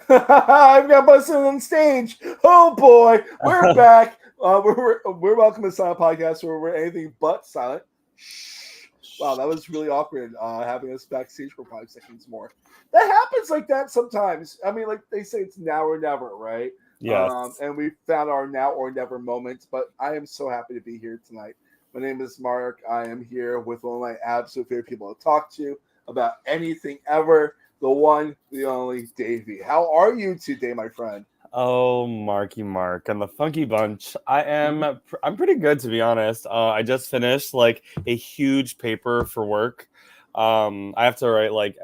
I've got busted on stage. Oh boy, we're back. We're welcome to Silent Podcast where we're anything but silent. Shh. Wow, that was really awkward. Having us backstage for 5 seconds more. That happens like that sometimes. I mean, like they say, it's now or never, right? Yes. And we found our now or never moment. But I am so happy to be here tonight. My name is Mark. I am here with one of my absolute favorite people to talk to about anything ever, the one, the only Davey. How are you today, my friend? Oh, Marky Mark and the Funky Bunch. Mhm. I'm pretty good, to be honest. I just finished like a huge paper for work. I have to write like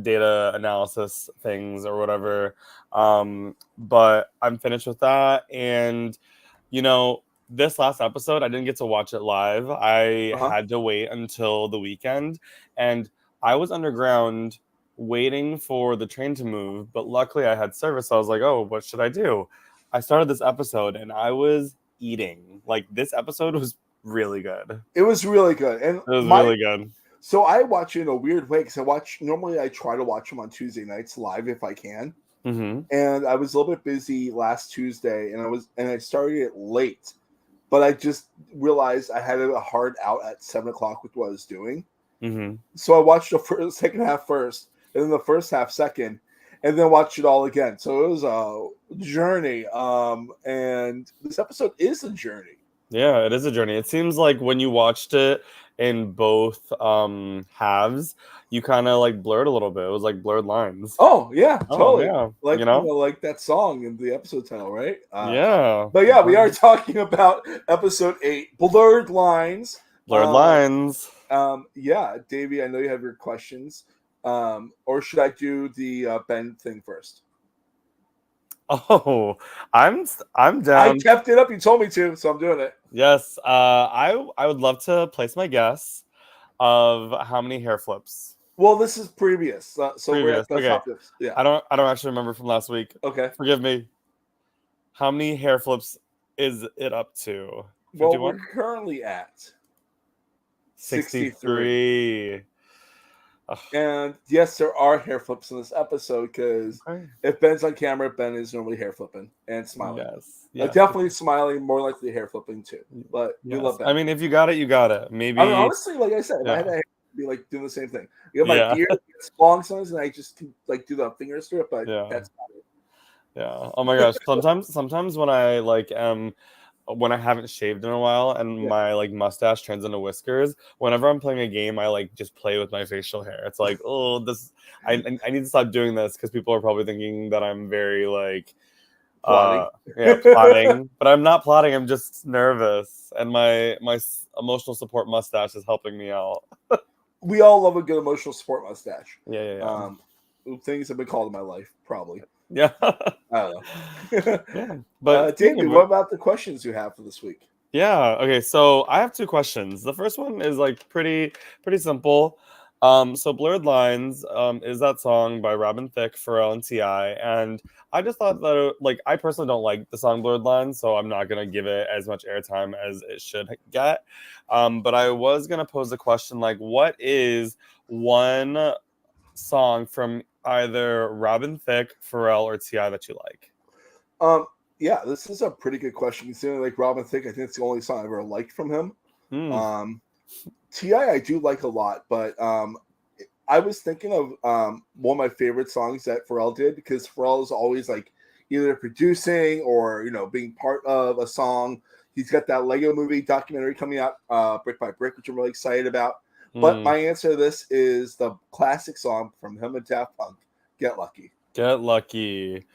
data analysis things or whatever. But I'm finished with that. And you know, this last episode, I didn't get to watch it live. I Uh huh. had to wait until the weekend, and I was underground waiting for the train to move. But luckily, I had service. So I was like, "Oh, what should I do?" I started this episode, and I was eating. Like this episode was really good. It was really good, and It was my really good. so I watch it in a weird way because I watch normally I try to watch them on Tuesday nights live if I can, Mm-hmm. and I was a little bit busy last Tuesday, and I started it late, but I just realized I had a hard out at 7 o'clock with what I was doing, Mm-hmm. so I watched the second half first, and then the first half second, and then watched it all again. So it was a journey, and this episode is a journey. Yeah, it is a journey. It seems like when you watched it in both halves, you kind of like blurred a little bit. It was like blurred lines. Oh yeah, Oh totally. yeah, Like like that song in the episode title, right? yeah, But yeah, we are talking about episode 8, Blurred Lines. blurred Um, lines. yeah, Davey, I know you have your questions. Or should I do the Ben thing first? Oh, I'm I down. kept it up. You told me to, so I'm doing it. Yes, I would love to place my guess of how many hair flips. Well, this is previous, so we're Previous. at the Okay, top tips. Yeah. I don't actually remember from last week. Okay. Forgive me. How many hair flips is it up to? Well, we're 51? currently at 63. 63. Ugh, And yes, there are hair flips in this episode because okay. if Ben's on camera, Ben is normally hair flipping and smiling. Yes. Yes. Definitely smiling, more likely hair flipping too. But we love Yes. I Ben. mean, if you got it, you got it. I mean, Maybe. honestly, like I said, if I Yeah. had that hair, I'd be like doing the same thing. You know, my Yeah. beard gets long sometimes, and I just can like do the fingers through it, but Yeah. that's about it. Yeah. Oh my gosh. Sometimes when I like when I haven't shaved in a while and Yeah. my like mustache turns into whiskers, whenever I'm playing a game, I like just play with my facial hair. It's like, oh, this I need to stop doing this because people are probably thinking that I'm very like Plotting. yeah, plotting. But I'm not plotting, I'm just nervous. And my emotional support mustache is helping me out. We all love a good emotional support mustache. Yeah, yeah, yeah. Things have been called in my life, probably. Yeah. I don't know. Yeah. But speaking David, of what it, about the questions you have for this week? yeah, okay, so I have two questions. The first one is like pretty simple. So Blurred Lines is that song by Robin Thicke, Pharrell, and T.I. And I just thought that like I personally don't like the song Blurred Lines, so I'm not gonna give it as much airtime as it should get. But I was gonna pose the question like, what is one song from either Robin Thicke, Pharrell, or T.I. that you like? Um, yeah, this is a pretty good question. Considering like Robin Thicke, I think it's the only song I've ever liked from him. Hmm. Ti I do like a lot, but I was thinking of one of my favorite songs that Pharrell did because Pharrell is always like either producing or being part of a song. He's got that Lego Movie documentary coming out, Brick by Brick, which I'm really excited about. But Hmm. my answer to this is the classic song from him and Daft Punk, "Get Lucky." Get Lucky.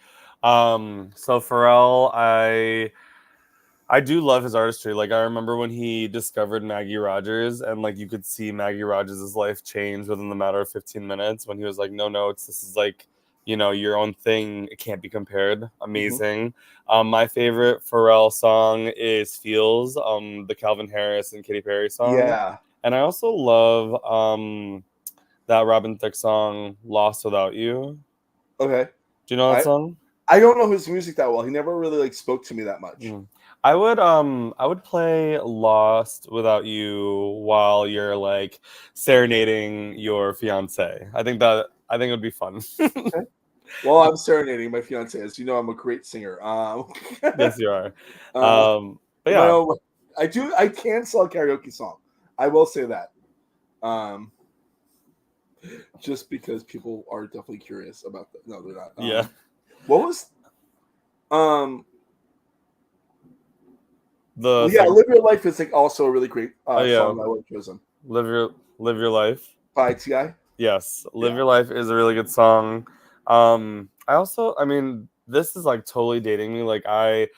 So Pharrell, I do love his artistry. Like I remember when he discovered Maggie Rogers and like you could see Maggie Rogers' life change within the matter of 15 minutes when he was like, no notes, this is like, your own thing. It can't be compared. Hmm. Amazing. My favorite Pharrell song is Feels, the Calvin Harris and Katy Perry song. Yeah. And I also love that Robin Thicke song, Lost Without You. Okay. Do you know that I song? I don't know his music that well. He never really like spoke to me that much. Mm. I would play Lost Without You while you're like serenading your fiance. I think it would be fun. Okay. Well, I'm serenading my fiance. As you know, I'm a great singer. Yes, you are. uh, But my yeah, own, I can sell a karaoke song. I will say that. Just because people are definitely curious about that. No, they're not. yeah, What was the well, yeah, second. Live Your Life is like also a really great Oh yeah, song I would have chosen live your life. by T.I. Yes, live Yeah. your life is a really good song. I mean, this is like totally dating me. Like I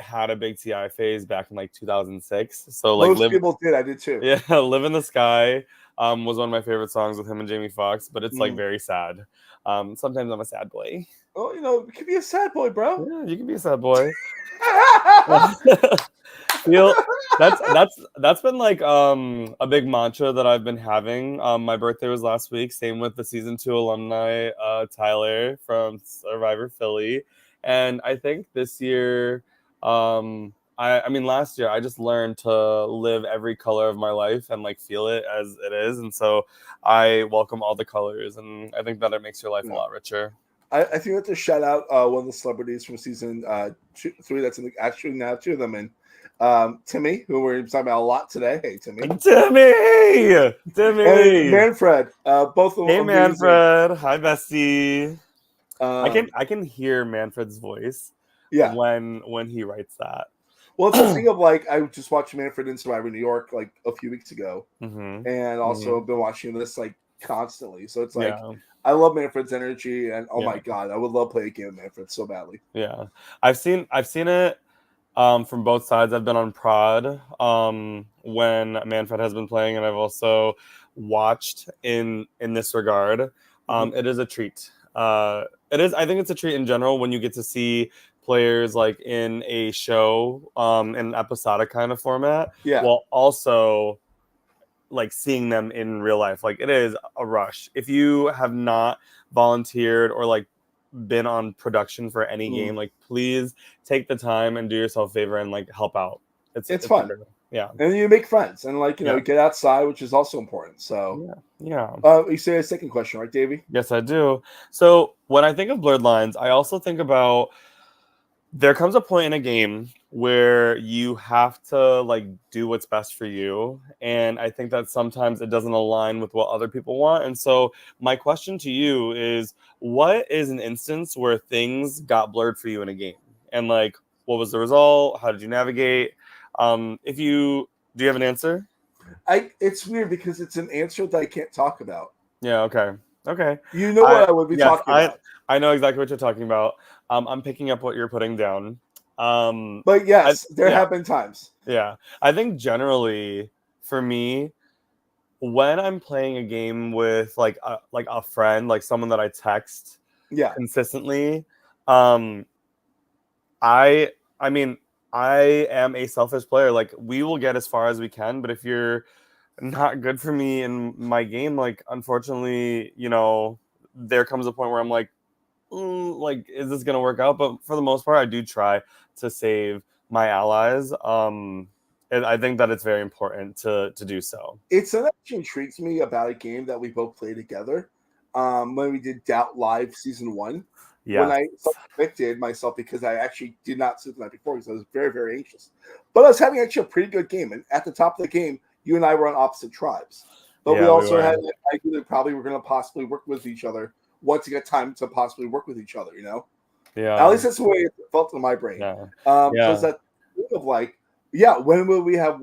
had a big Ti phase back in like 2006. So like Most live people did. I did too. yeah, live in the sky. Was one of my favorite songs with him and Jamie Foxx, but it's like Mm. very sad. Sometimes I'm a sad boy. Oh, it could be a sad boy, bro. Yeah, you can be a sad boy. Feel that's been like a big mantra that I've been having. My birthday was last week. Same with the season 2 alumni, Tyler from Survivor Philly, and I think this year, I mean last year I just learned to live every color of my life and like feel it as it is, and so I welcome all the colors, and I think that it makes your life a Yeah. lot richer. I think we have to shout out one of the celebrities from season 3 that's in actually now 2 of them in Timmy, who we're talking about a lot today. Hey, Timmy. And Timmy. Manfred. Both of Hey them amazing. Manfred, hi Bessie. Um, I can hear Manfred's voice yeah. when he writes that. Well, it's the thing of like, I just watched Manfred in Survivor New York like a few weeks ago, Mm-hmm. and also Mm-hmm. been watching this like constantly. So it's like, Yeah, I love Manfred's energy, and oh yeah, my god, I would love to play a game with Manfred so badly. yeah. I've seen it from both sides. I've been on prod when Manfred has been playing, and I've also watched in this regard. It is a treat. It is. I think it's a treat in general when you get to see players like in a show, in an episodic kind of format, Yeah. while also like seeing them in real life. Like it is a rush. If you have not volunteered or like been on production for any game, like please take the time and do yourself a favor and like help out. It's It's fun. wonderful. Yeah. And you make friends and like, Yeah. get outside, which is also important. So Yeah. Yeah. you say a second question, right, Davey? Yes, I do. So when I think of blurred lines, I also think about there comes a point in a game where you have to like do what's best for you, and I think that sometimes it doesn't align with what other people want. And so my question to you is, what is an instance where things got blurred for you in a game, and like what was the result? How did you navigate? If you do you have an answer? It's weird because it's an answer that I can't talk about. Yeah, okay. You know what I would be talking about. I know exactly what you're talking about. I'm picking up what you're putting down. But yes, there have been times. Yeah. I think generally for me, when I'm playing a game with like a friend, like someone that I text consistently, I mean, I am a selfish player. Like we will get as far as we can, but if you're not good for me in my game, like unfortunately, there comes a point where I'm like, like, is this gonna work out? But for the most part, I do try to save my allies. And I think that it's very important to do so. It's something that intrigues me about a game that we both played together. When we did Doubt Live Season 1. Yeah. When I convicted myself because I actually did not sleep the night before because I was very, very anxious. But I was having actually a pretty good game. And at the top of the game, you and I were on opposite tribes. But we also had an idea that probably we're going to possibly work with each other once you get time to possibly work with each other, Yeah. At least that's the way it felt in my brain. Yeah. So it's that thing of like, yeah, when will we have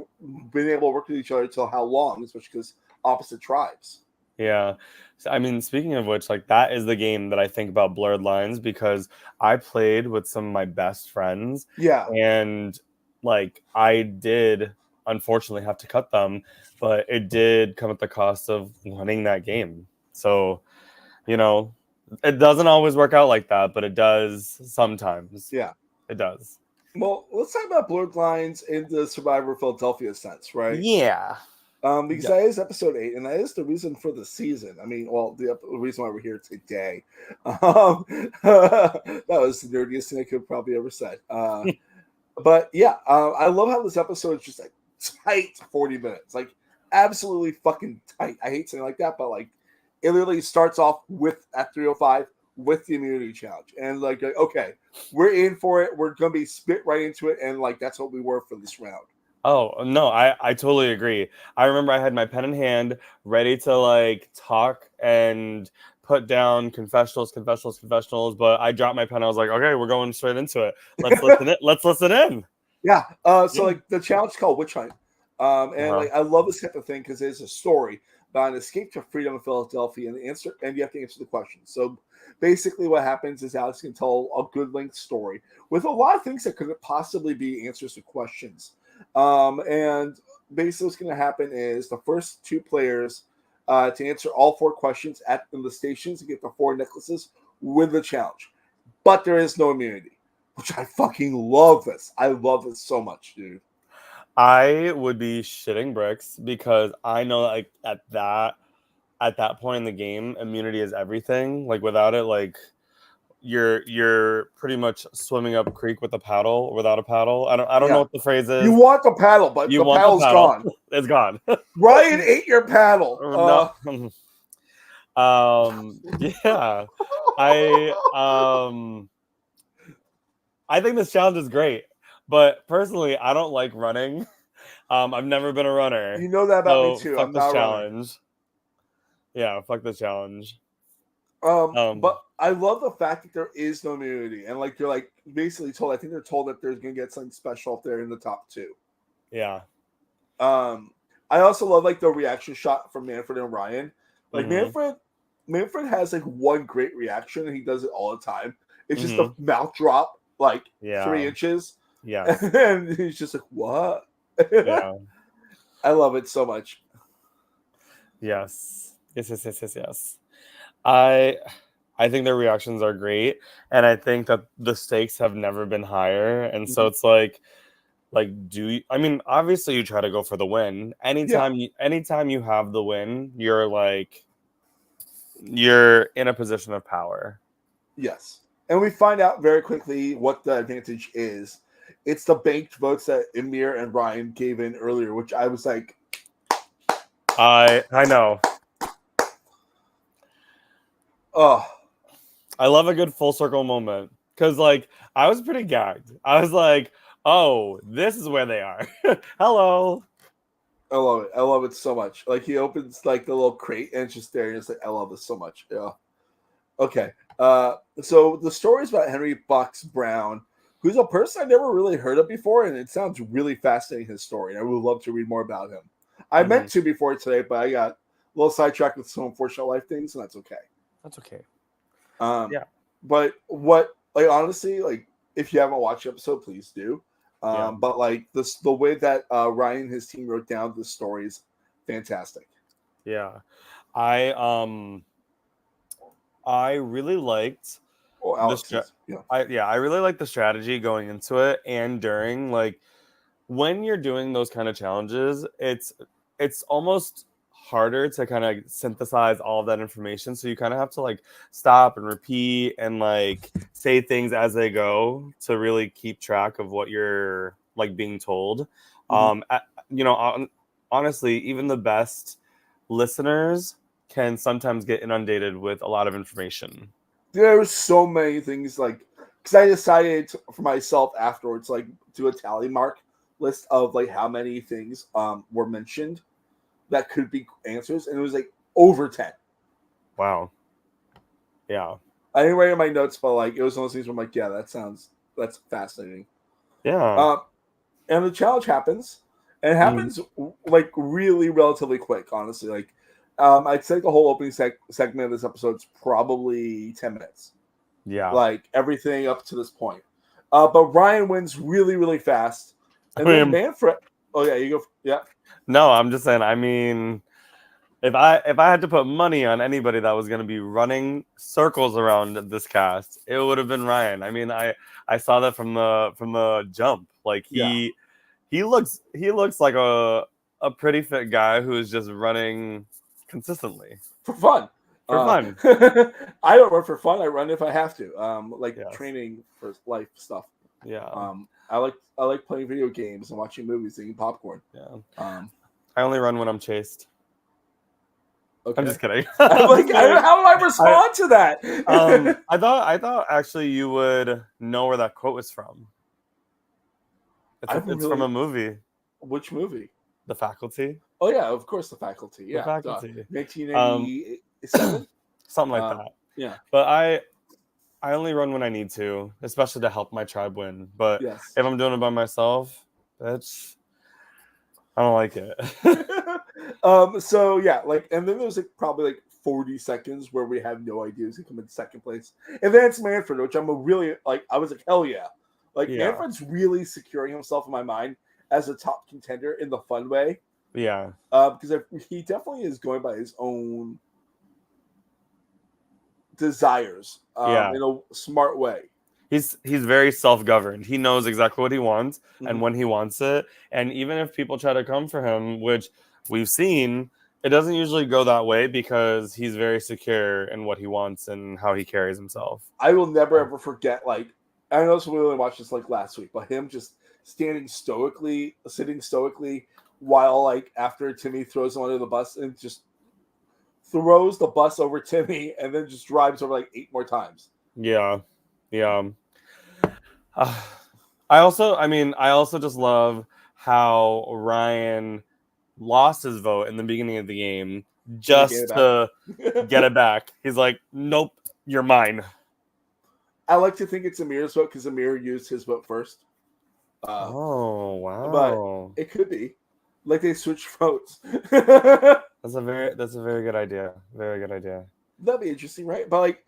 been able to work with each other till how long, especially because opposite tribes? Yeah. So, I mean, speaking of which, like that is the game that I think about blurred lines because I played with some of my best friends. Yeah. And like I did unfortunately have to cut them, but it did come at the cost of winning that game. So, it doesn't always work out like that, but it does sometimes. Yeah. It does. Well, let's talk about blurred lines in the Survivor Philadelphia sense, right? Yeah. Because that is episode 8, and that is the reason for the season. I mean, well, the reason why we're here today. That was the nerdiest thing I could probably ever said. But yeah, I love how this episode is just like tight 40 minutes, like absolutely fucking tight. I hate saying like that, but like it literally starts off with at 3:05 with the immunity challenge, and like okay, we're in for it. We're gonna be spit right into it, and like that's what we were for this round. Oh, no, I totally agree. I remember I had my pen in hand, ready to like talk and put down confessionals, but I dropped my pen. I was like, okay, we're going straight into it. Let's listen it. Let's listen in. Yeah. So Yeah. like the challenge is called Witch Hunt. And Uh-huh. like I love this type of thing because it's a story about an escape to freedom in Philadelphia, and you have to answer the question. So basically, what happens is Alex can tell a good length story with a lot of things that could possibly be answers to questions. And basically, what's going to happen is the first two players to answer all four questions in the stations and get the four necklaces win the challenge. But there is no immunity, which I fucking love this. I love it so much, dude. I would be shitting bricks because I know like at that point in the game, immunity is everything. Like without it, like you're pretty much swimming up creek with a paddle without a paddle. I don't know Yeah. what the phrase You is. want the paddle, but You the want the paddle's paddle. gone. It's gone. Ryan ate your paddle. No. Yeah. I I think this challenge is great, but personally I don't like running. I've never been a runner. You know that about me So too. fuck I'm this not a runner. challenge. Yeah, fuck this challenge. But I love the fact that there is no immunity, and like you're like basically told. I think they're told that they're gonna get something special if they're in the top two. Yeah. Um, I also love like the reaction shot from Manfred and Ryan. Like Mm-hmm. Manfred has like one great reaction, and he does it all the time. It's just the Mm-hmm. mouth drop like Yeah. 3 inches, Yes. and he's just like, "What?" Yeah. I love it so much. Yes. Yes. I I think their reactions are great, and I think that the stakes have never been higher, and so it's like do you, I mean obviously you try to go for the win. Yeah. Anytime you have the win, you're in a position of power. Yes. And we find out very quickly what the advantage is. It's the banked votes that Emir and Ryan gave in earlier, which I was like, I know. oh, I love a good full circle moment because like I was pretty gagged. I was like, oh, this is where they are. Hello. I love it. I love it so much. Like he opens like the little crate and it's just there, and it's like, I love this so much. Yeah. Okay. So the story is about Henry Box Brown, who's a person I never really heard of before, and it sounds really fascinating, his story. And I would love to read more about him. I Mhm. meant to before today, but I got a little sidetracked with some unfortunate life things, and that's okay. That's okay. Um, Yeah. but what, like, honestly, like, if you haven't watched the episode, please do. Yeah. But like the way that Ryan and his team wrote down the story is fantastic. Yeah. I I really liked Oh, the Alex is, yeah. I really like the strategy going into it and during like when you're doing those kind of challenges, it's almost harder to kind of synthesize all of that information. So you kind of have to like stop and repeat and like say things as they go to really keep track of what you're like being told. Mhm. You know, honestly, even the best listeners can sometimes get inundated with a lot of information. There's so many things like because I decided for myself afterwards, like do a tally mark list of like how many things were mentioned that could be answers, and it was like over 10. Wow. Yeah. I didn't write in my notes, but like it was one of those things where I'm like, yeah, that's fascinating. Yeah. Um, and the challenge happens, and it Mhm. happens like really relatively quick, honestly. Like, I'd say the whole opening segment of this episode is probably 10 minutes, Yeah. like everything up to this point. But Ryan wins really, really fast, I and then mean, Manfred. Oh yeah, you go. Yeah, no, I'm just saying. I mean, if I had to put money on anybody that was going to be running circles around this cast, it would have been Ryan. I mean, I saw that from the jump. Like yeah, he looks like a pretty fit guy who's just running consistently for fun. for fun. I don't run for fun. I run if I have to. Like Yes. training for life stuff. Yeah. I like playing video games and watching movies, eating popcorn. Yeah. Um, I only run when I'm chased. Okay. I'm just kidding. I'm like, how do I respond to that? I thought actually you would know where that quote was from. It's from a movie. Which movie? The Faculty. Oh yeah, of course, The Faculty. The Yeah, Faculty. 1997. Something like that. Yeah. But I only run when I need to, especially to help my tribe win. But yes. if I'm doing it by myself, I don't like it. So yeah, like, and then there's like probably like 40 seconds where we have no idea who's gonna come in second place. And then it's Manfred, which I'm I was like, hell yeah. Like Manfred's really securing himself in my mind as a top contender in the fun way. Yeah. Because he definitely is going by his own desires in a smart way. He's very self-governed. He knows exactly what he wants and when he wants it. And even if people try to come for him, which we've seen, it doesn't usually go that way because he's very secure in what he wants and how he carries himself. I will never ever forget, like, I know we only watched this like last week, but him just sitting stoically while like after Timmy throws him under the bus and just throws the bus over Timmy and then just drives over like 8 more times. Yeah. I also just love how Ryan lost his vote in the beginning of the game just to get it back. He's like, nope, you're mine. I like to think it's Amir's vote because Amir used his vote first. Oh, wow. But it could be. Like they switched votes. That's a very good idea. Very good idea. That'd be interesting, right? But like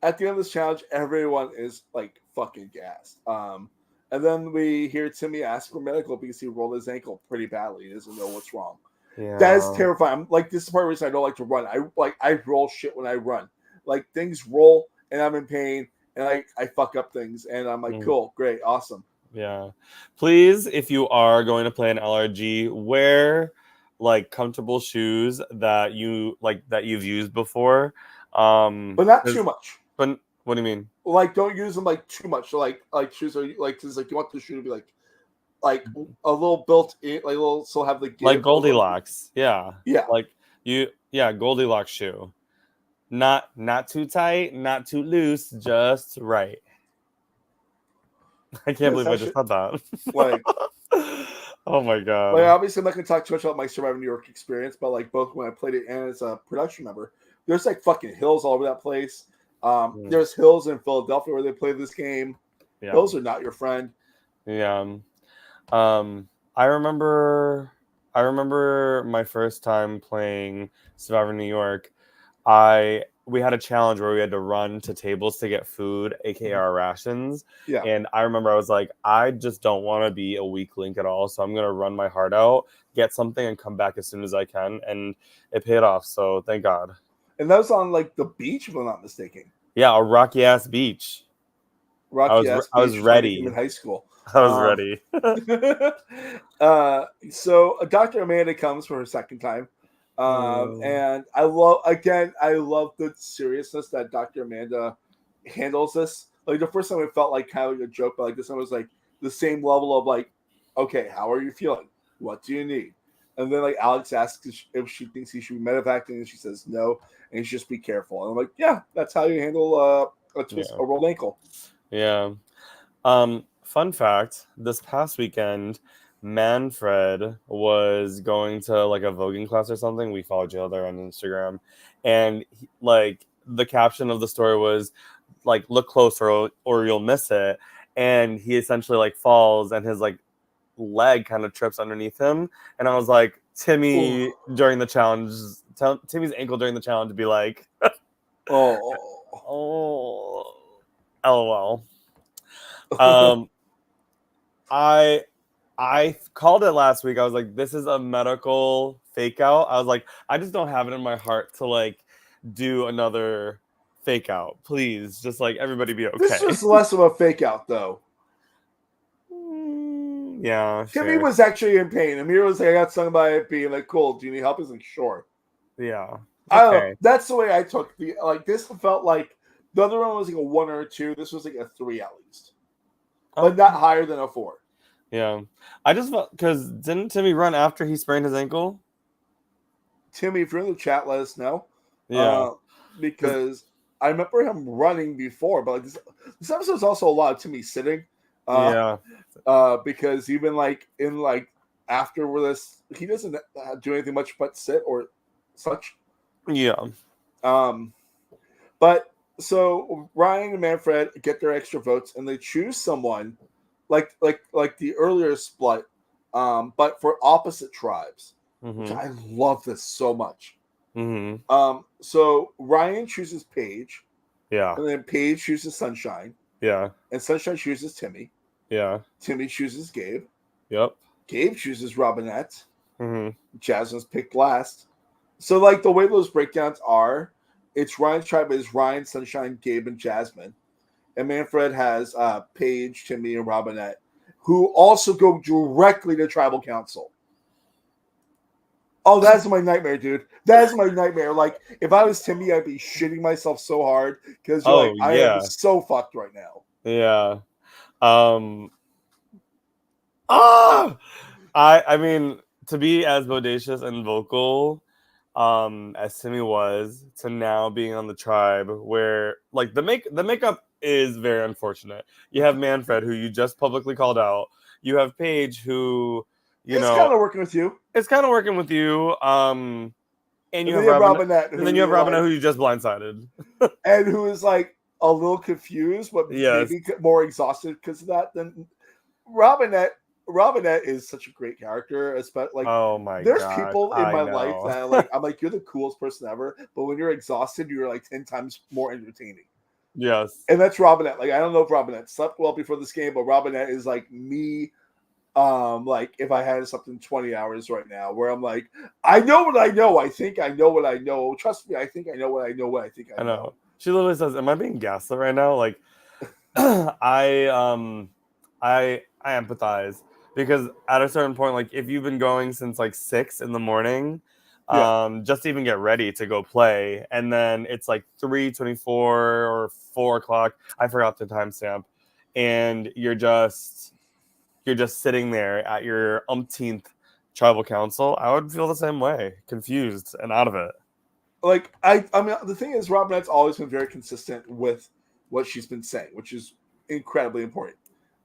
at the end of this challenge, everyone is like fucking gassed. And then we hear Timmy ask for medical because he rolled his ankle pretty badly. He doesn't know what's wrong. Yeah. That is terrifying. I'm, like, this is part of the reason I don't like to run. I roll shit when I run. Like things roll and I'm in pain and I fuck up things and I'm like, cool, great, awesome. Yeah. Please, if you are going to play an LRG, wear like comfortable shoes that you've used before. But not too much. But what do you mean? Like, don't use them like too much. Like shoes are like, because like you want the shoe to be like a little built in, like a little, so have the give, like Goldilocks. Yeah. Yeah. Like Goldilocks shoe. Not too tight, not too loose, just right. I can't believe I just said that. Like, oh my god. Like, obviously, I'm not going to talk too much about my Survivor New York experience, but like both when I played it and as a production member, there's like fucking hills all over that place. There's hills in Philadelphia where they play this game. Yeah. Hills are not your friend. Yeah. I remember my first time playing Survivor New York. We had a challenge where we had to run to tables to get food, aka our rations. Yeah. And I remember I was like, I just don't want to be a weak link at all. So I'm gonna run my heart out, get something, and come back as soon as I can. And it paid off. So thank God. And that was on like the beach, if I'm not mistaken. Yeah, a rocky ass beach. I was ready. In high school. I was ready. So Dr. Amanda comes for her second time. And I love the seriousness that Dr. Amanda handles this. Like the first time it felt like kind of like a joke, but like this one was like the same level of like, okay, how are you feeling? What do you need? And then like Alex asks if she thinks he should be medevacing, and she says no, and you should just be careful. And I'm like, yeah, that's how you handle a rolled ankle. Yeah. Fun fact: this past weekend, Manfred was going to like a voguing class or something. We followed each other on Instagram, and like the caption of the story was like, "Look closer or you'll miss it." And he essentially like falls, and his like leg kind of trips underneath him. And I was like, Timmy during the challenge, Timmy's ankle during the challenge would be like, oh, LOL. I called it last week. I was like, this is a medical fake out. I was like, I just don't have it in my heart to like do another fake out. Please, just like everybody be okay. This was less of a fake out though. Yeah. Timmy was actually in pain. Amir was like, I got stung by it being like, cool, do you need help? He's like, sure. Yeah. Okay. I don't know. That's the way I took the like this felt like the other one was like a 1 or a 2. This was like a 3 at least. But not higher than a 4. Yeah. I just felt because didn't Timmy run after he sprained his ankle? Timmy, if you're in the chat, let us know. Yeah. Because I remember him running before, but like this episode is also a lot of Timmy sitting. Yeah. Because even like in like after this, he doesn't do anything much but sit or such. Yeah. But so Ryan and Manfred get their extra votes, and they choose someone like the earlier split, but for opposite tribes, which I love this so much. So Ryan chooses Paige. Yeah. And then Paige chooses Sunshine. Yeah. And Sunshine chooses Timmy. Yeah. Timmy chooses Gabe. Yep. Gabe chooses Robinette. Jasmine's picked last. So like the way those breakdowns are, it's Ryan's tribe is Ryan, Sunshine, Gabe, and Jasmine. And Manfred has Paige, Timmy, and Robinette, who also go directly to tribal council. Oh, that's my nightmare, dude. That is my nightmare. Like, if I was Timmy, I'd be shitting myself so hard because I am so fucked right now. Yeah. I mean, to be as bodacious and vocal as Timmy was, to now being on the tribe where like the makeup is very unfortunate. You have Manfred, who you just publicly called out. You have Paige, who it's kind of working with you. It's kind of working with you. And you have Robinette. And then you have Robinette, who you just blindsided. And who is like a little confused, but maybe more exhausted because of that. Than Robinette. Robinette is such a great character, especially like oh my there's people in my life that like I'm like, you're the coolest person ever, but when you're exhausted, you're like 10 times more entertaining. Yes. And that's Robinette. Like I don't know if Robinette slept well before this game, but Robinette is like me. Like if I had something 20 hours right now where I'm like, I know what I know. I think I know what I know. Trust me, I think I know what I know what I think I know. She literally says, am I being gaslit right now? Like I empathize because at a certain point, like if you've been going since like 6 a.m, just to even get ready to go play, and then it's like 3:24 or 4 o'clock. I forgot the timestamp, and you're just sitting there at your umpteenth tribal council. I would feel the same way, confused and out of it. Like I mean, the thing is, Robinette's always been very consistent with what she's been saying, which is incredibly important.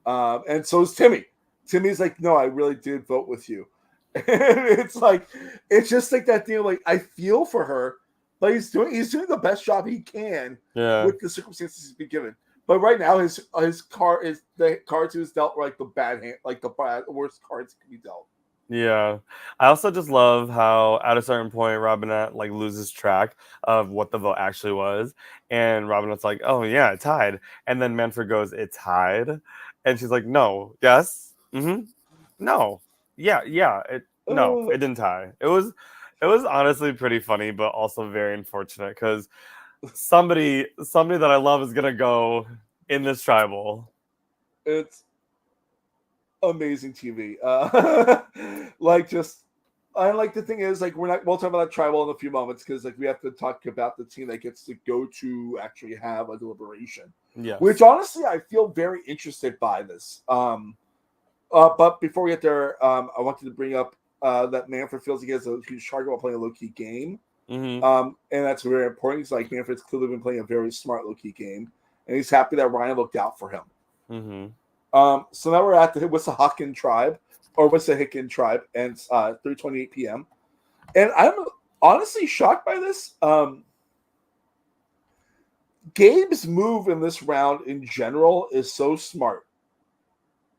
And so is Timmy. Timmy's like, no, I really did vote with you. And it's like, it's just like that thing. Like, I feel for her, but he's doing the best job he can with the circumstances he's been given. But right now, his card is the cards he was dealt like the bad hand, like the worst cards can be dealt. Yeah, I also just love how at a certain point Robinette like loses track of what the vote actually was, and Robinette's like, "Oh yeah, it tied," and then Manfred goes, "It tied," and she's like, "No, yes, no, yeah, it didn't tie." It was honestly pretty funny, but also very unfortunate because somebody that I love is gonna go in this tribal. It's amazing TV. Like the thing is, like we'll talk about that tribal in a few moments because like we have to talk about the team that gets to go to actually have a deliberation. Yeah. Which honestly I feel very interested by this. But before we get there, I wanted to bring up that Manfred feels he has a huge target while playing a low-key game. And that's very important. He's like, Manfred's clearly been playing a very smart low-key game, and he's happy that Ryan looked out for him. So now we're at the Wissahickon tribe, or Wissahickon tribe, and it's 3:28 p.m. And I'm honestly shocked by this. Gabe's move in this round in general is so smart.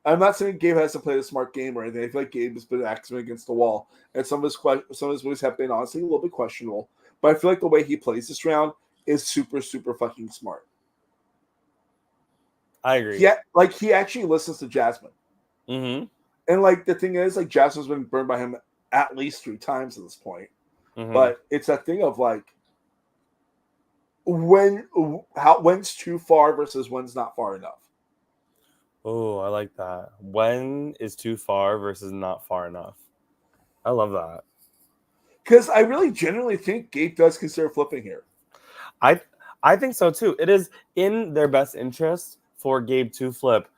I'm not saying Gabe hasn't played a smart game or anything. I feel like Gabe has been acting against the wall, and some of his moves have been honestly a little bit questionable. But I feel like the way he plays this round is super, super fucking smart. I agree. Yeah, like he actually listens to Jasmine. And like the thing is, like Jasmine's been burned by him at least 3 times at this point. But it's that thing of like when's too far versus when's not far enough. Oh, I like that. When is too far versus not far enough. I love that. Because I really genuinely think Gabe does consider flipping here. I think so too. It is in their best interest for Gabe to flip.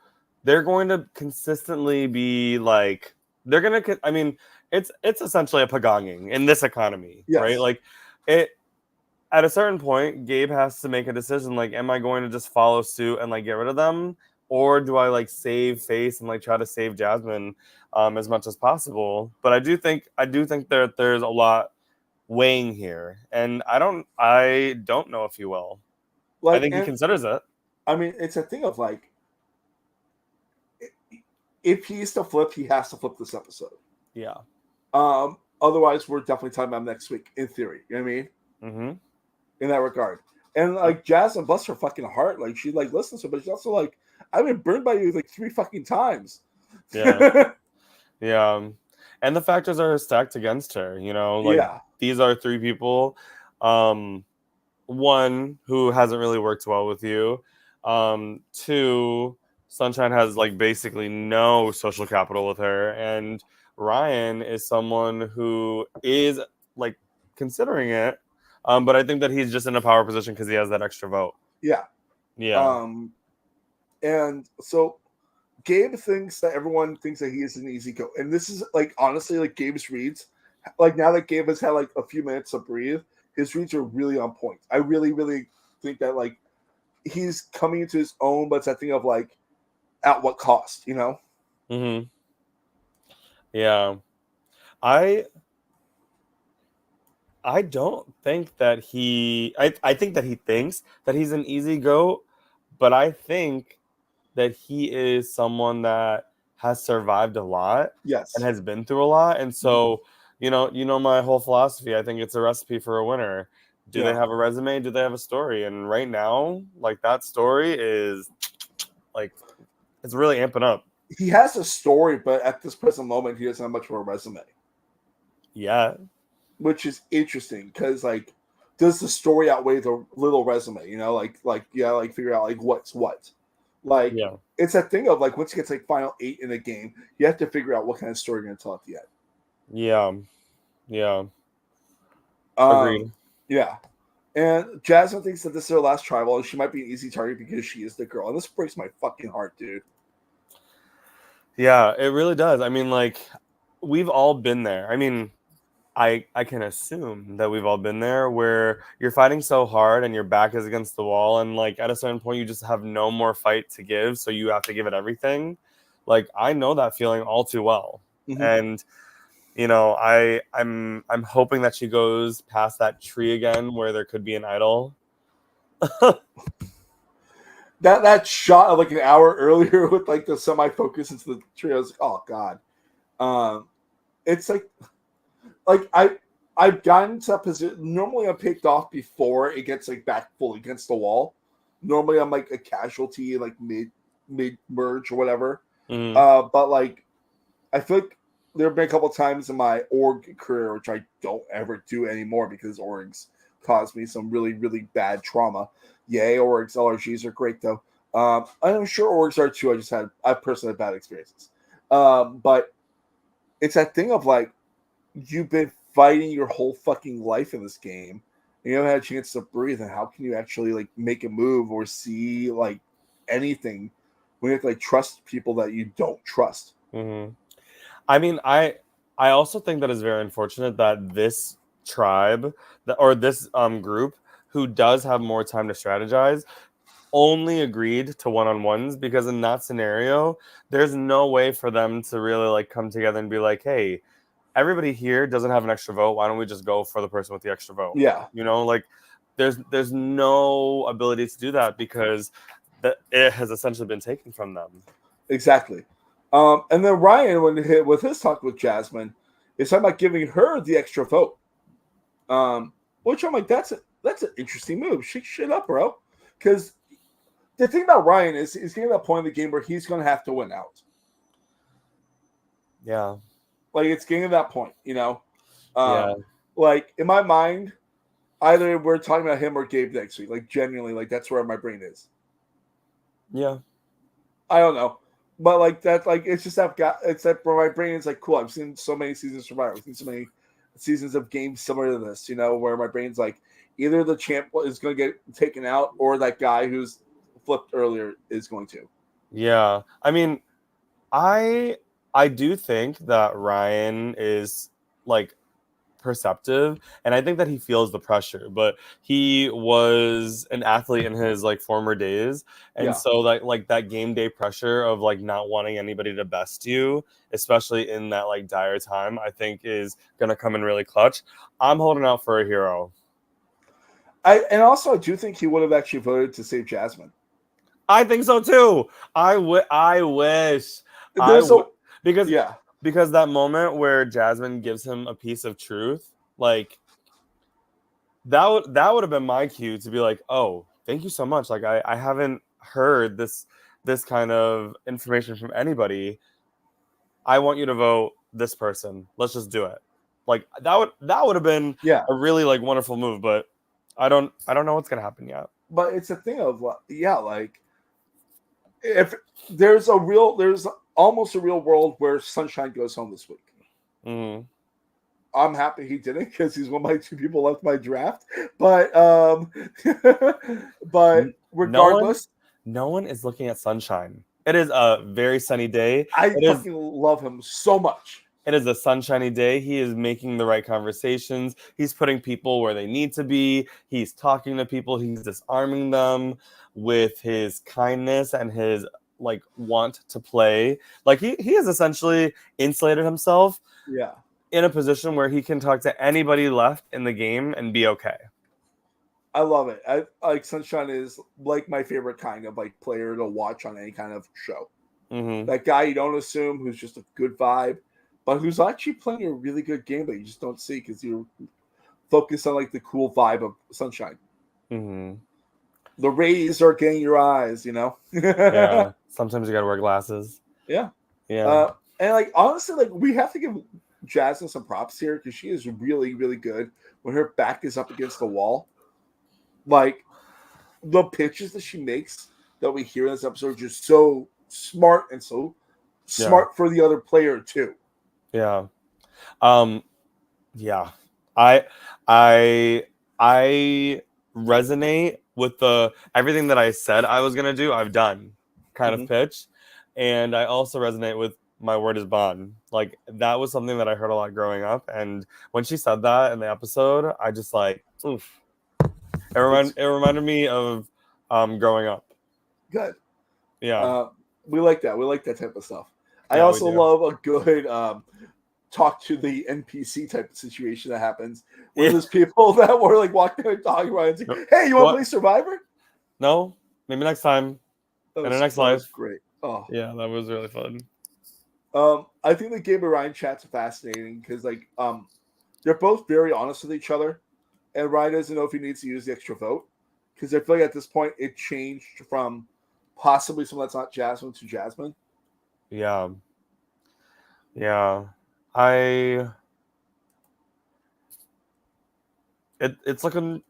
They're going to consistently be like, I mean, it's essentially a pagonging in this economy, right? Yes. Like it at a certain point, Gabe has to make a decision. Like, am I going to just follow suit and like get rid of them, or do I like save face and like try to save Jasmine as much as possible? But I do think that there's a lot weighing here, and I don't know if he will. I Like, think he and considers it. I mean, it's a thing of like, if he's to flip, he has to flip this episode. Yeah. Otherwise, we're definitely talking about next week, in theory. You know what I mean? Mm-hmm. In that regard. And like Jasmine, bless her fucking heart, like she like listens to it, but she's also like, I've been burned by you like 3 fucking times. Yeah. Yeah. And the factors are stacked against her, you know, like Yeah. these are 3 people. One, who hasn't really worked well with you. 2, Sunshine has like basically no social capital with her. And Ryan is someone who is like considering it. But I think that he's just in a power position because he has that extra vote. Yeah. Yeah. And so Gabe thinks that everyone thinks that he is an easy go. And this is like honestly like Gabe's reads. Like now that Gabe has had like a few minutes to breathe, his reads are really on point. I really, really think that like he's coming into his own, but it's that thing of like at what cost, you know? Mm-hmm. Yeah. I don't think that I think that he thinks that he's an easy goat, but I think that he is someone that has survived a lot Yes. and has been through a lot. And so, you know my whole philosophy, I think it's a recipe for a winner. Do they have a resume? Do they have a story? And right now, like that story is like it's really amping up. He has a story, but at this present moment, he doesn't have much of a resume. Yeah. Which is interesting because like does the story outweigh the little resume, you know, like figure out like what's what. Like it's that thing of like once you get to like final 8 in a game, you have to figure out what kind of story you're gonna tell at the end. Yeah. Agreed. Yeah. And Jasmine thinks that this is her last tribal and she might be an easy target because she is the girl. And this breaks my fucking heart, dude. Yeah, it really does. I mean, like, we've all been there. I mean, I can assume that we've all been there where you're fighting so hard and your back is against the wall and like at a certain point you just have no more fight to give, so you have to give it everything. Like I know that feeling all too well. Mm-hmm. And you know, I'm hoping that she goes past that tree again where there could be an idol. that shot of like an hour earlier with like the semi-focus into the tree, I was like, oh god. It's like I've gotten to that position. Normally I'm picked off before it gets like back fully against the wall. Normally I'm like a casualty like mid merge or whatever. Mm-hmm. But like I feel like there have been a couple times in my org career which I don't ever do anymore because orgs caused me some really, really bad trauma. Yay, orgs, LRGs are great though. I'm sure orgs are too. I've personally had bad experiences. But it's that thing of like you've been fighting your whole fucking life in this game. And you haven't had a chance to breathe, and how can you actually like make a move or see like anything when you have to like trust people that you don't trust? Mm-hmm. I mean, I also think that it's very unfortunate that this tribe or this group who does have more time to strategize only agreed to one-on-ones, because in that scenario, there's no way for them to really like come together and be like, hey, everybody here doesn't have an extra vote. Why don't we just go for the person with the extra vote? Yeah. You know, like there's no ability to do that because it has essentially been taken from them. Exactly. And then Ryan, with his talk with Jasmine, is talking about giving her the extra vote. Which I'm like, that's an interesting move. Shake shit up, bro. Because the thing about Ryan is he's getting to that point in the game where he's going to have to win out. Yeah. Like, it's getting to that point, you know? Yeah. Like, in my mind, either we're talking about him or Gabe next week. Like, genuinely, like, that's where my brain is. Yeah. I don't know. But, like, that, like, it's just it's that where my brain is like, cool, I've seen so many seasons of Survivor. I've seen so many seasons of games similar to this, you know, where my brain's like, either the champ is going to get taken out or that guy who's flipped earlier is going to. Yeah. I mean, I I do think that Ryan is like perceptive, and I think that he feels the pressure, but he was an athlete in his like former days, and Yeah. so like that game day pressure of like not wanting anybody to best you, especially in that like dire time, I think is gonna come in really clutch. I'm holding out for a hero. And also I do think he would have actually voted to save Jasmine. I think so too. I wish I There's a because yeah. that moment where Jasmine gives him a piece of truth, like that would have been my cue to be like, oh, thank you so much. Like I haven't heard this kind of information from anybody. I want you to vote this person. Let's just do it. Like that would have been Yeah. a really like wonderful move, but I don't know what's gonna happen yet. But it's a thing of yeah, like if there's almost a real world where Sunshine goes home this week. Mm-hmm. I'm happy he didn't because he's one of my two people left my draft. But but regardless, No one is looking at Sunshine. It is a very sunny day. I fucking love him so much. It is a sunshiny day. He is making the right conversations. He's putting people where they need to be. He's talking to people. He's disarming them with his kindness and his like want to play. Like he has essentially insulated himself Yeah. in a position where he can talk to anybody left in the game and be okay. I love it. I like Sunshine is like my favorite kind of like player to watch on any kind of show. Mm-hmm. That guy you don't assume who's just a good vibe, but who's actually playing a really good game that you just don't see because you're focused on like the cool vibe of Sunshine. Mm-hmm. The rays are getting your eyes, you know. Yeah. Sometimes you gotta wear glasses. Yeah. Yeah. And like honestly, like we have to give Jasmine some props here because she is really, really good when her back is up against the wall. Like the pitches that she makes that we hear in this episode are just so smart and so smart for the other player too. Yeah. Yeah. I resonate with the everything that I said I was gonna do, I've done kind of pitch. And I also resonate with my word is bond. Like that was something that I heard a lot growing up. And when she said that in the episode, I just like oof. It reminded me of growing up. Good. Yeah. We like that. We like that type of stuff. I Yeah, also love a good talk to the NPC type of situation that happens where there's people that were like walking and talking around and saying, hey, you want to play Survivor? No, maybe next time. In the next life. That was great. Oh. Yeah, that was really fun. I think the Gabe and Ryan chats are fascinating because like they're both very honest with each other. And Ryan doesn't know if he needs to use the extra vote because I feel like at this point it changed from possibly someone that's not Jasmine to Jasmine. Yeah. Yeah. It's looking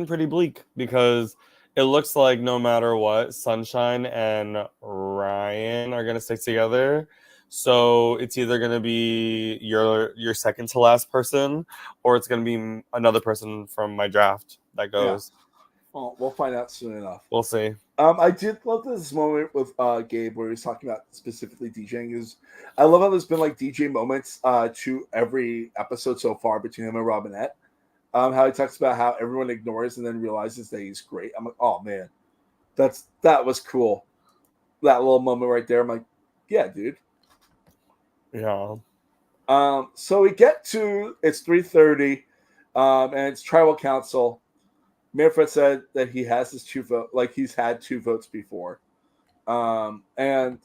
pretty bleak because it looks like no matter what, Sunshine and Ryan are gonna stick together. So it's either gonna be your second to last person, or it's gonna be another person from my draft that goes. Yeah. Well, we'll find out soon enough. We'll see. I did love this moment with Gabe where he's talking about specifically DJing. I love how there's been like DJ moments to every episode so far between him and Robinette. How he talks about how everyone ignores and then realizes that he's great. I'm like, oh man, that was cool. That little moment right there. I'm like, yeah, dude. Yeah. So we get to it's 3:30, and it's tribal council. Manfred said that he has his two vote, like he's had two votes before, and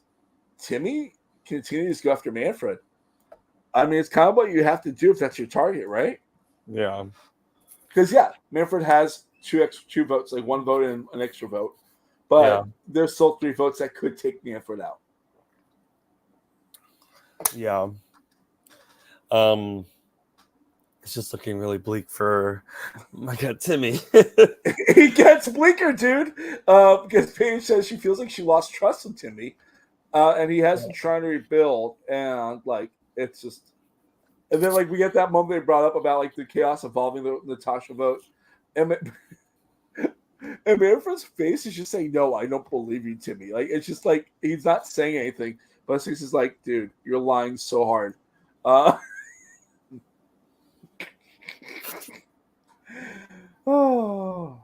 Timmy continues to go after Manfred. I mean, it's kind of what you have to do if that's your target, right? Yeah. Because Manfred has two votes, like one vote and an extra vote, but there's still three votes that could take Manfred out. Yeah. It's just looking really bleak for my cat Timmy. He gets bleaker, dude. Because Paige says she feels like she lost trust in Timmy, and he has been trying to rebuild, and like it's just, and then like we get that moment they brought up about like the chaos involving the Natasha vote, and And Manfred's face is just saying, "No, I don't believe you, Timmy." Like it's just like he's not saying anything, but his face is like, "Dude, you're lying so hard." Uh, oh,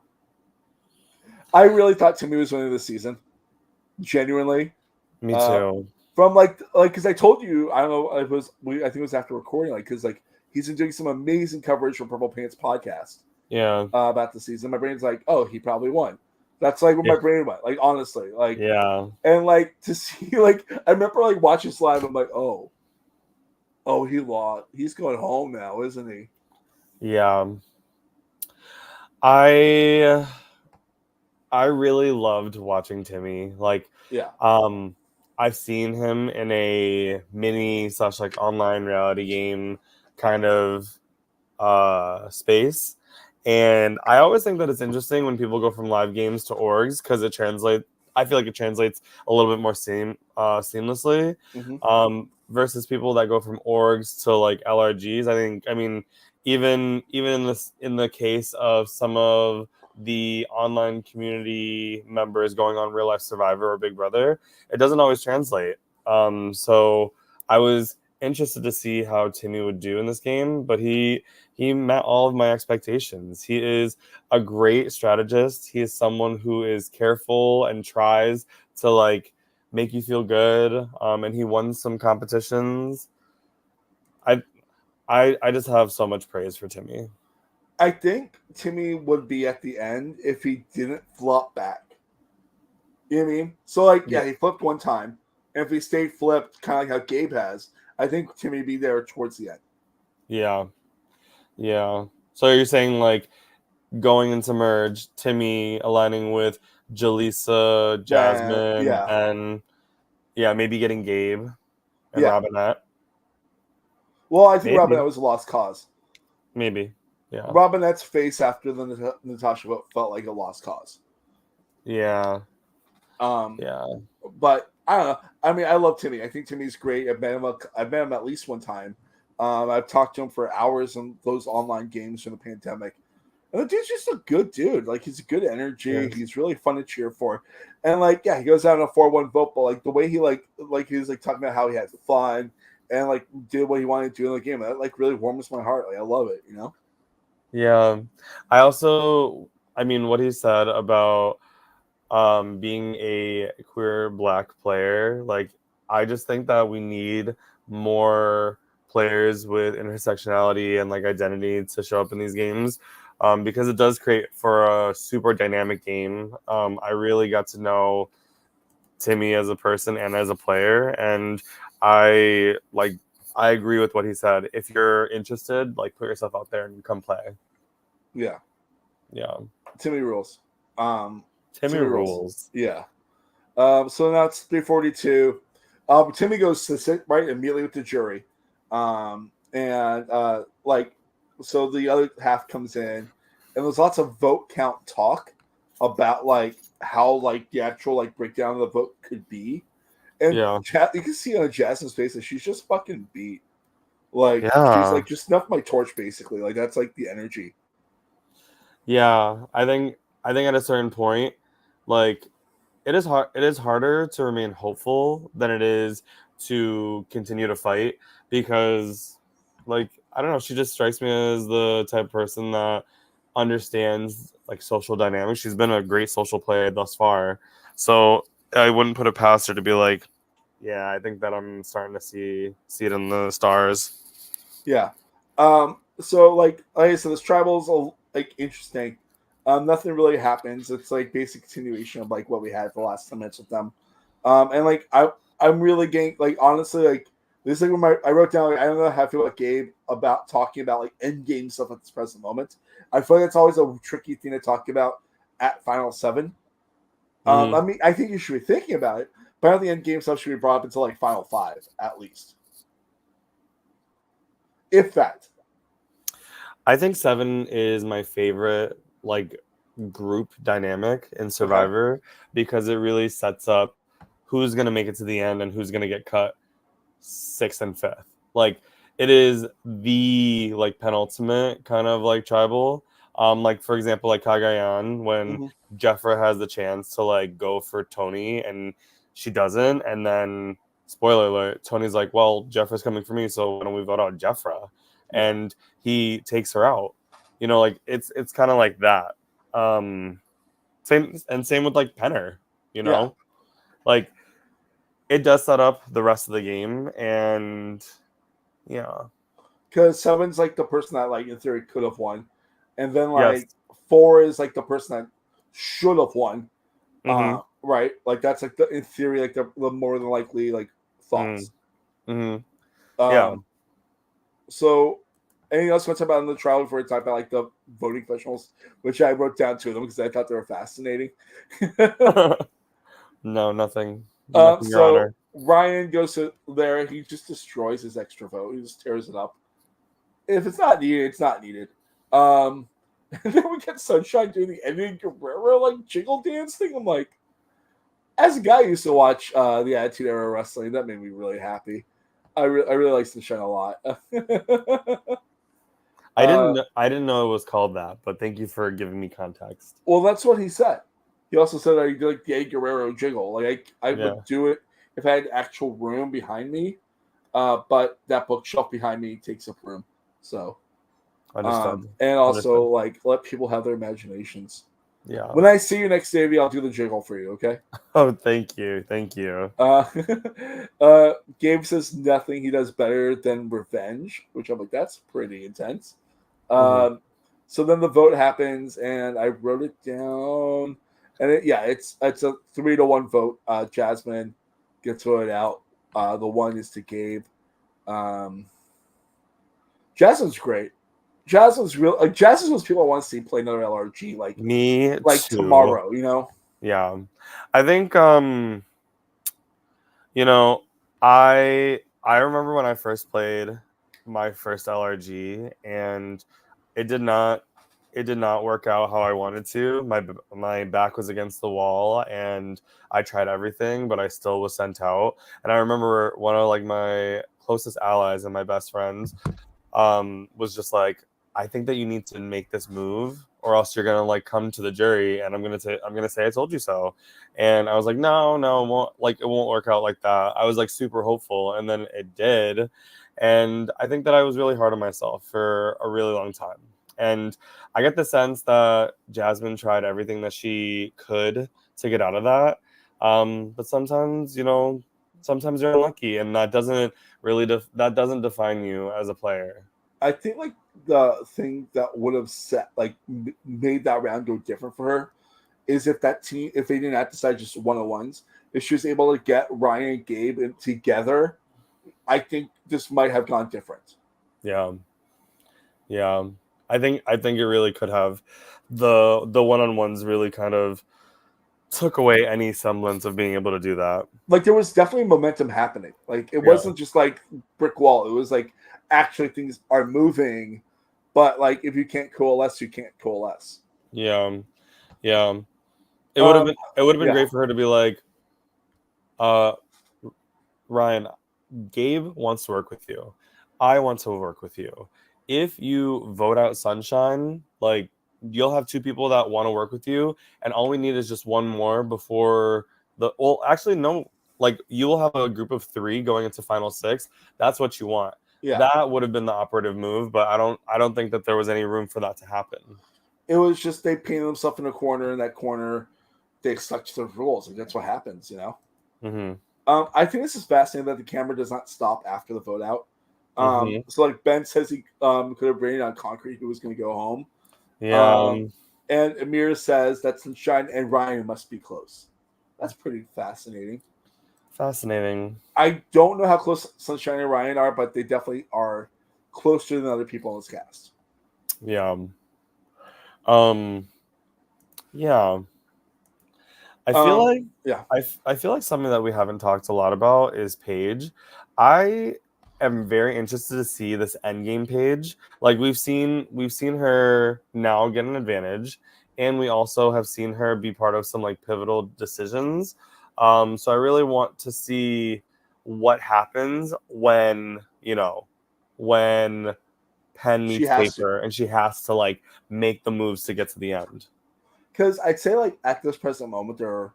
I really thought Timmy was winning this season, genuinely. Me Uh, too. from like because I told you, I don't know, I think it was after recording, like because like he's been doing some amazing coverage for Purple Pants podcast. Yeah. About the season. My brain's like, oh, he probably won. That's like where my brain went. Like honestly, like Yeah. and like to see like I remember like watching this live. I'm like, oh, he lost. He's going home now, isn't he? Yeah. I really loved watching Timmy. Like, Yeah. I've seen him in a mini / like online reality game kind of space. And I always think that it's interesting when people go from live games to orgs because I feel like it translates a little bit more seamlessly versus people that go from orgs to like LRGs. I mean, even in the case of some of the online community members going on Real Life Survivor or Big Brother, it doesn't always translate. So I was interested to see how Timmy would do in this game, but he met all of my expectations. He is a great strategist. He is someone who is careful and tries to like make you feel good. And he won some competitions. I just have so much praise for Timmy. I think Timmy would be at the end if he didn't flop back. You know what I mean? So like, yeah, he flipped one time. And if he stayed flipped, kind of like how Gabe has, I think Timmy would be there towards the end. Yeah. Yeah. So you're saying like going into merge, Timmy aligning with Jaleesa, Jasmine, and maybe getting Gabe and Robinette. Well, I think Robinette was a lost cause. Maybe. Yeah. Robinette's face after the Natasha vote felt like a lost cause. Yeah. Yeah. But I don't know. I mean, I love Timmy. I think Timmy's great. I've met him at least one time. I've talked to him for hours on those online games from the pandemic. And the dude's just a good dude. Like, he's a good energy. Yeah. He's really fun to cheer for. And, like, yeah, he goes out on a 4-1 vote, but, like, the way he, he was, like, talking about how he had fun and, like, did what he wanted to do in the game, that, like, really warms my heart. Like, I love it, you know? Yeah. I mean, what he said about being a queer Black player, like, I just think that we need more players with intersectionality and, like, identity to show up in these games. Because it does create for a super dynamic game. I really got to know Timmy as a person and as a player, and I agree with what he said. If you're interested, like, put yourself out there and come play. Yeah. Timmy rules. Timmy rules. Yeah. So now it's 3:42. Timmy goes to sit right immediately with the jury, so the other half comes in, and there's lots of vote count talk about like how like the actual like breakdown of the vote could be, and you can see on Jasmine's face that she's just fucking beat. Like she's like, just snuff my torch, basically. Like that's like the energy. Yeah, I think at a certain point, like it is hard. It is harder to remain hopeful than it is to continue to fight because, like, I don't know. She just strikes me as the type of person that understands like social dynamics. She's been a great social player thus far, so I wouldn't put it past her to be like, yeah, I think that I'm starting to see it in the stars. Yeah. So like I said, this tribal's like interesting. Nothing really happens. It's like basic continuation of like what we had for the last 10 minutes with them. And like I'm really getting like honestly like this is like when I wrote down like, I don't know how I feel about Gabe about talking about like end game stuff at this present moment. I feel like it's always a tricky thing to talk about at Final 7. I mean, I think you should be thinking about it, but I don't think end game stuff should be brought up until like Final 5 at least. If that. I think 7 is my favorite like group dynamic in Survivor because it really sets up who's going to make it to the end and who's going to get cut 6th and 5th. Like it is the like penultimate kind of like tribal. Like for example, like Kagayan, when Mm-hmm. Jeffra has the chance to like go for Tony and she doesn't, and then spoiler alert, Tony's like, well, Jeffra's coming for me, so why don't we vote out Jeffra? Yeah. And he takes her out. You know, like it's kind of like that. Same with like Penner, you Yeah. know? Like it does set up the rest of the game, and yeah. Because 7's like the person that like in theory could have won, and then Yes. like 4 is like the person that should have won. Mm-hmm. Right? Like that's like the in theory like the more than likely like thoughts. Mm-hmm. Yeah. Um. So, anything else you want to talk about in the trial before we talk about like the voting professionals, which I wrote down two of them because I thought they were fascinating. No, nothing. Nothing, Your So Honor. Ryan goes to there. He just destroys his extra vote. He just tears it up. If it's not needed, it's not needed. And then we get Sunshine doing the Eddie Guerrero like jiggle dance thing. I'm like, as a guy who used to watch the Attitude Era wrestling, that made me really happy. I really like Sunshine a lot. I didn't know it was called that, but thank you for giving me context. Well, that's what he said. He also said I do like the Eddie Guerrero jiggle. Like I Yeah. would do it if I had actual room behind me. But that bookshelf behind me takes up room. So Understood. and also Understood. like let people have their imaginations. Yeah. When I see you next, Davey, I'll do the jiggle for you, okay? Oh, thank you. Thank you. Gabe says nothing he does better than revenge, which I'm like, that's pretty intense. Mhm. So then the vote happens, and I wrote it down, and it's a 3-1 vote. Jasmine gets voted out. The one is to Gabe. Jasmine's great. Jasmine's real. Like Jasmine's those people I want to see play another LRG. Me Like too. tomorrow, you know. Yeah. I think you know, I remember when I first played my first LRG, and it did not work out how I wanted to. My back was against the wall, and I tried everything, but I still was sent out. And I remember one of like my closest allies and my best friends was just like, I think that you need to make this move, or else you're gonna like come to the jury, and I'm gonna say I told you so. And I was like, no, it won't work out like that. I was like super hopeful, and then it did. And I think that I was really hard on myself for a really long time. And I get the sense that Jasmine tried everything that she could to get out of that. But sometimes, sometimes you're unlucky, and that doesn't really that doesn't define you as a player. I think like the thing that would have made that round go different for her is if that team, if they didn't have to decide just 1-on-1s, if she was able to get Ryan and Gabe together, I think this might have gone different. Yeah. I think it really could have. The 1-on-ones really kind of took away any semblance of being able to do that. Like there was definitely momentum happening. Like it wasn't just like brick wall. It was like actually things are moving, but like if you can't coalesce, you can't coalesce. Yeah. It would have been great for her to be like, Ryan, Gabe wants to work with you. I want to work with you. If you vote out Sunshine, like you'll have two people that want to work with you, and all we need is just one more before actually no, like you will have a group of 3 going into final 6. That's what you want. Yeah. That would have been the operative move, but I don't think that there was any room for that to happen. It was just they painted themselves in a corner, and that corner they stuck to the rules, and that's what happens, you know. Mm-hmm. I think this is fascinating that the camera does not stop after the vote out. Mm-hmm. So like Ben says he could have rained on concrete who was going to go home. Yeah. And Amir says that Sunshine and Ryan must be close. That's pretty fascinating. I don't know how close Sunshine and Ryan are, but they definitely are closer than other people in this cast. Yeah. Yeah. I feel like I feel like something that we haven't talked a lot about is Paige. I am very interested to see this endgame Paige. Like we've seen her now get an advantage, and we also have seen her be part of some like pivotal decisions. So I really want to see what happens when pen She meets has paper, and she has to like make the moves to get to the end. Because I'd say like at this present moment there are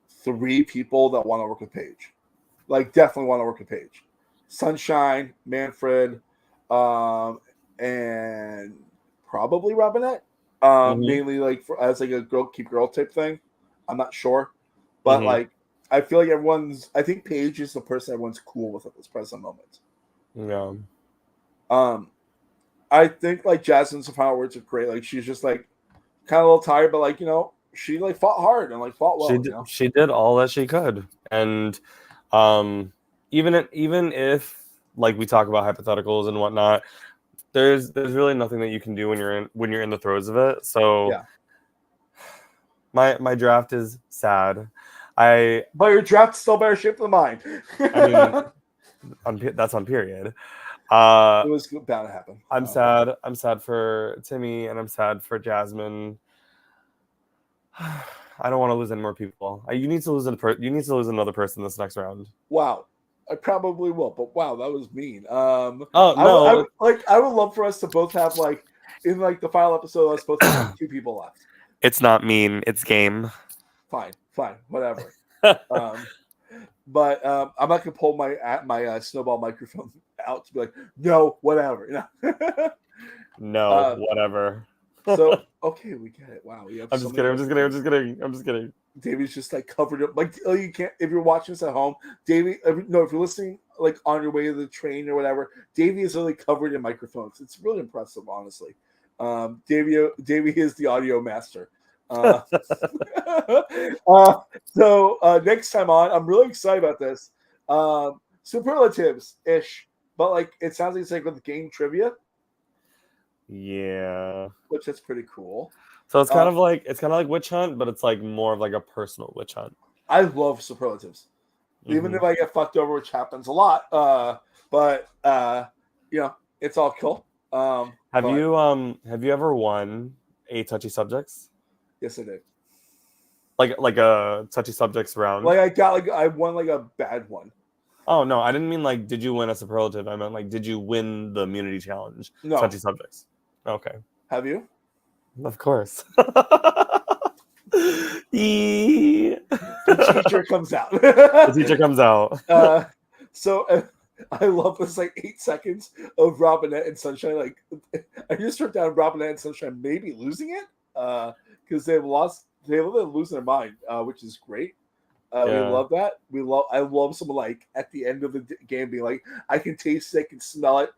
3 people that want to work with Paige. Like definitely want to work with Paige. Sunshine, Manfred, and probably Robinette. Mainly like as like a girl keep girl type thing. I'm not sure. But like I feel like I think Paige is the person everyone's cool with at this present moment. Yeah. I think like Jasmine's final words are great. Like she's just like kind of a little tired, but like, she like fought hard and like fought well. She did all that she could. And even if like we talk about hypotheticals and whatnot, there's really nothing that you can do when you're in the throes of it. So yeah. My draft is sad. But your draft's still better shape than mine. I mean, that's on period. It was bound to happen. I'm sad. I'm sad for Timmy, and I'm sad for Jasmine. I don't want to lose any more people. You need to lose another person this next round. Wow, I probably will. But wow, that was mean. No! I would love for us to both have like in like the final episode. I was supposed to have 2 people left. It's not mean. It's game. Fine, whatever. But I'm not gonna pull my snowball microphone out to be like, no, whatever. No, whatever. So okay, we get it. Wow, I'm just kidding. Davey's just like covered up. Like you can't if you're watching this at home. Davey, if you're listening like on your way to the train or whatever, Davey is really covered in microphones. It's really impressive, honestly. Davey is the audio master. So next time on, I'm really excited about this. Superlatives ish, but like it sounds like it's like with game trivia. Yeah, which is pretty cool. So it's kind of like Witch Hunt, but it's like more of like a personal witch hunt. I love superlatives, even if I get fucked over, which happens a lot. But it's all cool. Have you ever won a touchy subjects? Yes, I did. Like a touchy subjects round. Like I won like a bad one. Oh no, I didn't mean like did you win a superlative? I meant like did you win the immunity challenge? No. Touchy subjects. Okay. Have you? Of course. The teacher comes out. The teacher comes out. So I love this like 8 seconds of Robinette and Sunshine. Like I just wrote down Robinette and Sunshine maybe losing it because they've losing their mind, which is great. We love that. I love someone like at the end of the game being like, I can taste it, I can smell it,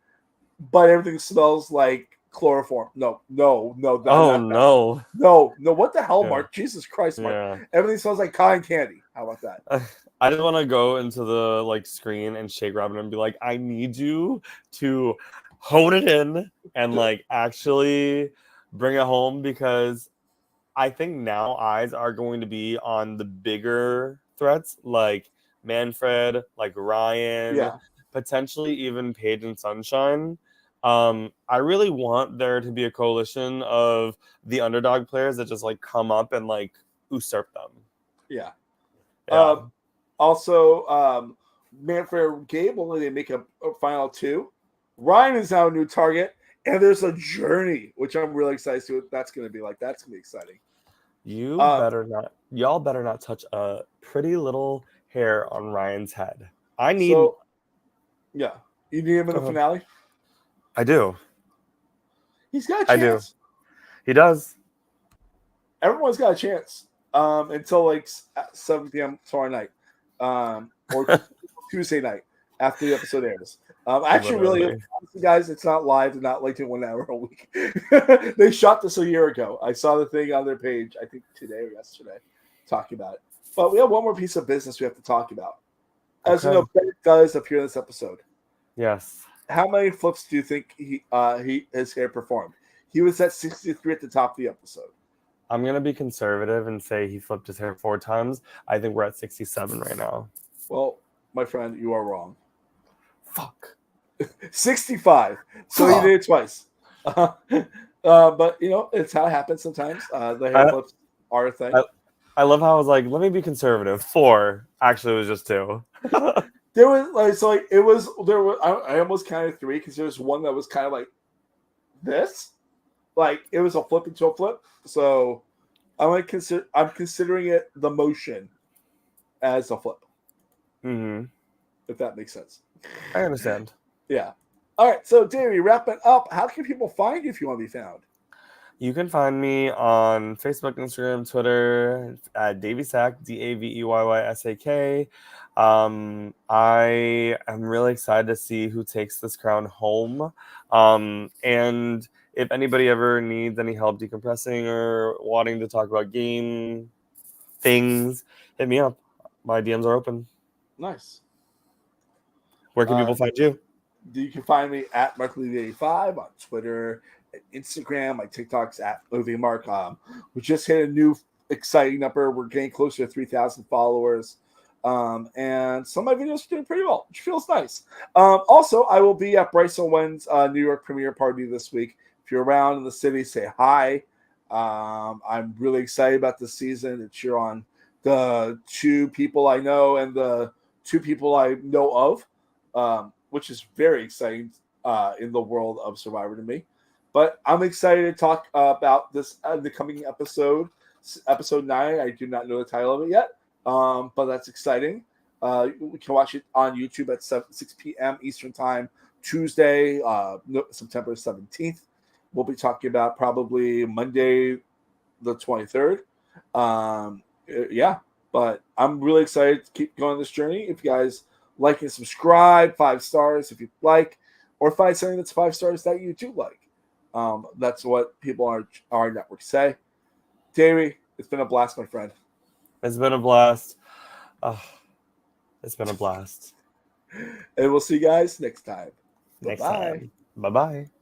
but everything smells like chloroform. No. No. What the hell, Mark? Jesus Christ, Mark. Yeah. Everything smells like cotton candy. How about that? I just want to go into the like screen and shake Robin and be like, I need you to hone it in and like actually bring it home, because I think now eyes are going to be on the bigger threats like Manfred, like Ryan, potentially even Paige and Sunshine. I really want there to be a coalition of the underdog players that just like come up and like usurp them. Yeah. Also, Manfred Gable, they make a final 2. Ryan is now a new target, and there's a journey, which I'm really excited to see what that's going to be like. That's going to be exciting. Y'all better not touch a pretty little hair on Ryan's head. You need him in the finale? I do. He's got a chance. I do. He does. Everyone's got a chance until like 7 p.m. tomorrow night or Tuesday night after the episode airs. Actually, really, honestly, guys, it's not live. They're not like doing 1 hour a week. They shot this a year ago. I saw the thing on their page, I think today or yesterday, talking about it. But we have one more piece of business we have to talk about. As you know, Ben does appear in this episode. Yes. How many flips do you think his hair performed? He was at 63 at the top of the episode. I'm gonna be conservative and say he flipped his hair 4 times. I think we're at 67 right now. Well, my friend, you are wrong. Fuck. 65. So he did it twice. But it's how it happens sometimes. The hair flips are a thing. I love how I was like, let me be conservative. 4. Actually, it was just 2. There was I almost counted 3 because there's one that was kind of like this, like it was a flip into a flip. So I'm considering it the motion as a flip. Mm-hmm. If that makes sense. I understand. Yeah. All right. So Davey, wrapping up, how can people find you if you want to be found? You can find me on Facebook, Instagram, Twitter at Daveysak, DAVEYYSAK. I am really excited to see who takes this crown home. And if anybody ever needs any help decompressing or wanting to talk about game things, hit me up. My DMs are open. Nice. Where can people find you? You can find me at MarkLevy85 on Twitter and Instagram. My TikTok's at LevyMark. We just hit a new exciting number. We're getting closer to 3,000 followers. And some of my videos are doing pretty well, which feels nice. Also, I will be at Bryce and Wen's New York premiere party this week. If you're around in the city, say hi. I'm really excited about this season to cheer on the 2 people I know and the 2 people I know of, which is very exciting in the world of Survivor to me. But I'm excited to talk about this the coming episode 9. I do not know the title of it yet, but that's exciting. We can watch it on YouTube at 6 p.m. Eastern Time, Tuesday, September 17th. We'll be talking about probably Monday, the 23rd. Yeah, but I'm really excited to keep going this journey. If you guys like and subscribe, 5 stars if you like, or find something that's 5 stars that you do like. That's what people on our network say. Davey, it's been a blast, my friend. It's been a blast. It's been a blast. And we'll see you guys next time. Next Bye-bye. time. Bye-bye.